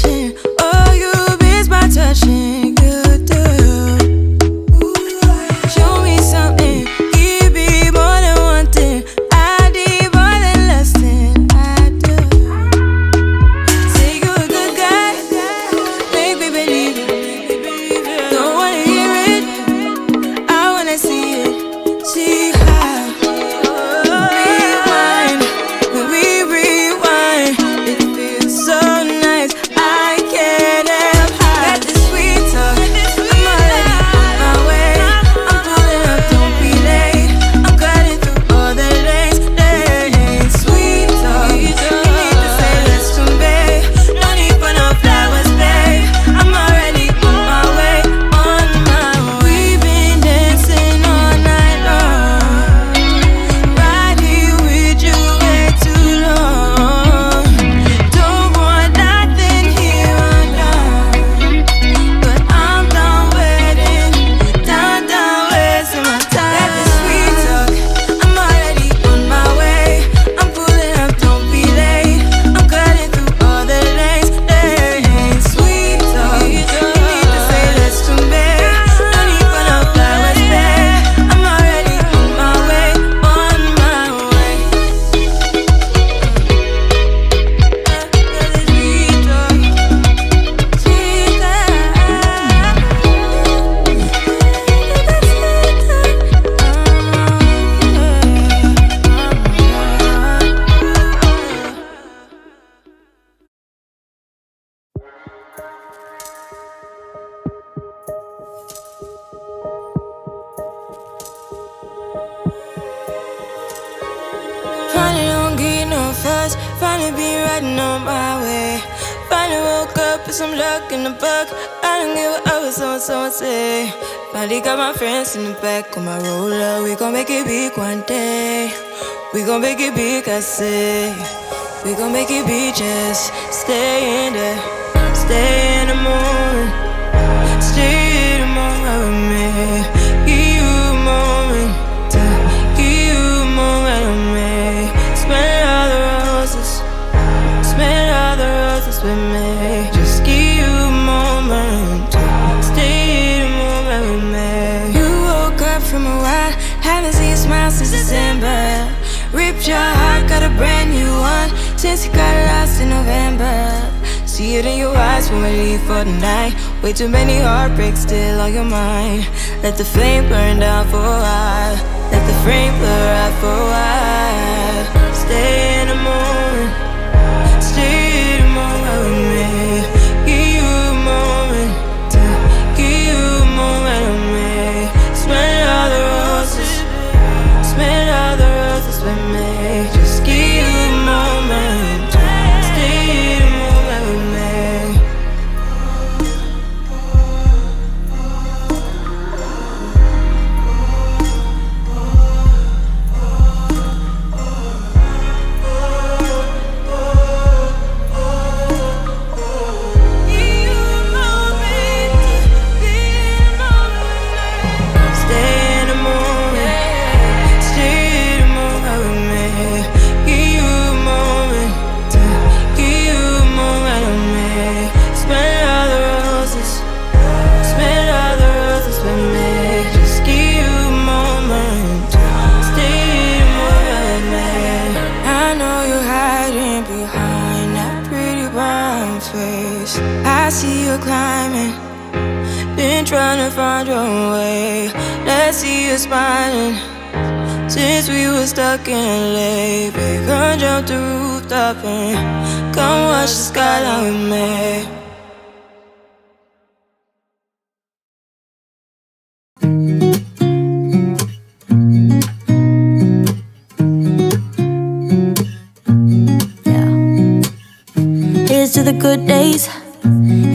touching. Oh, you miss my touching. You do. Show me something. Give me more than one thing. I need more than less than I do. Say you a good guy. Make me believe it. Don't wanna hear it. I wanna see it. See how. Rewind. When we rewind, it feels so nice. I can't help how. Got this sweet talk. I'm already on my way. I'm pulling up, don't be late. I'm cutting through all the lanes. Sweet talk. You need to say less to me. No need for no flowers, babe. I'm already on my way, on my way. We've been dancing all night long. Right here with you way too long. Don't want nothing here or now. But I'm done waiting. Done wasting my time. Got this sweet talk. I'm already on my way. I'm pulling up, don't be late. I'm cutting through all the lanes. Sweet talk. You need to say less to me. No need for no flowers, babe. I'm already on my way, on my way. Sweet talk. Sweet Finally don't get no fuss. Finally be riding on my way. Finally woke up with some luck in the book. I don't give a what someone say. Finally got my friends in the back of my roller. We gon' make it big one day. We gon' make it big, I say. We gon' make it big, just stay in there. Stay in the moment. Stay in the moment with me. Give you a moment. Give you a moment with me. Smell all the roses. Smell all the roses with me. Just give you a moment. Stay in the moment with me. You woke up from a while. Haven't seen you smile since December. Ripped your heart, got a brand new one since you got lost in November. See it in your eyes when we leave for the night. Way too many heartbreaks still on your mind. Let the flame burn down for a while. Let the flame blur out for a while. Stay in the moment. Stay in the moment with me. Give you a moment. Give you a moment with me. Smell all the roses. Smell all the roses with me. Just give you a moment. Stay in the moment with me. I see you climbing, been trying to find your way. Let's see you smiling. Since we were stuck in LA, babe, come jump the rooftop and come watch the skyline with me. Here's to the good days,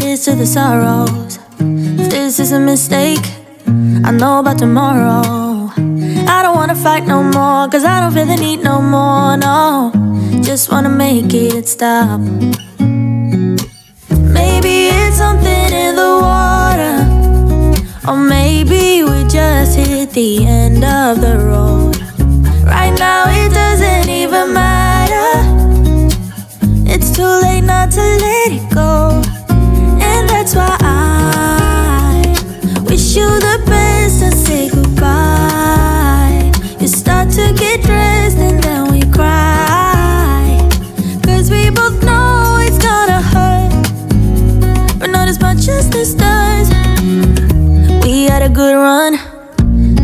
here's to the sorrows. If this is a mistake, I know about tomorrow. I don't wanna fight no more, cause I don't feel the need no more, no. Just wanna make it stop. Maybe it's something in the water, or maybe we just hit the end of the road. Right now it doesn't even matter. It's too late not to let it go. good run.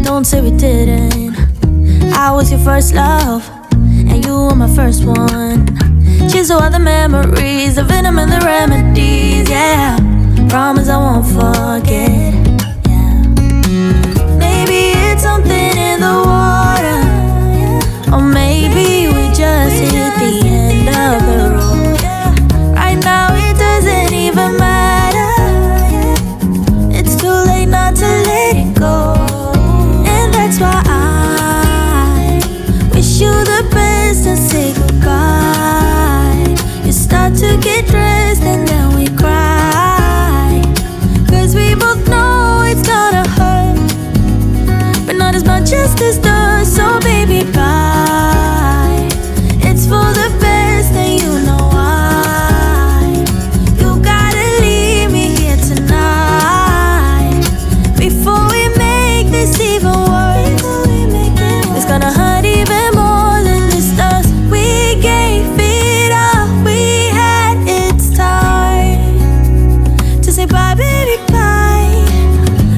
Don't say we didn't. I was your first love, and you were my first one. Cheers to all the memories, the venom and the remedies, yeah. Promise I won't forget, yeah. Maybe it's something in the water, or maybe we just hit the end of the road. Right now it doesn't even matter. It's too late not to let it go. And that's why I wish you the best and say goodbye. You start to get dressed and then we cry, 'cause we both know it's gonna hurt, but not as much as this does. So baby, bye. It's for the best and you know why. You gotta leave me here tonight before we make this even worse. It's gonna hurt even more than this does. We gave it all we had. It's time to say bye, baby, bye.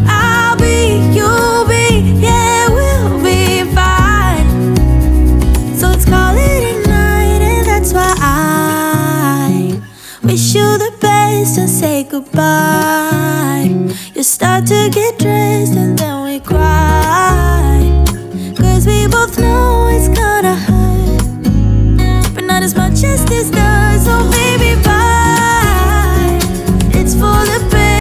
I'll be, you'll be, yeah, we'll be fine. So let's call it a night, and that's why I wish you the best and say goodbye. You start to get dressed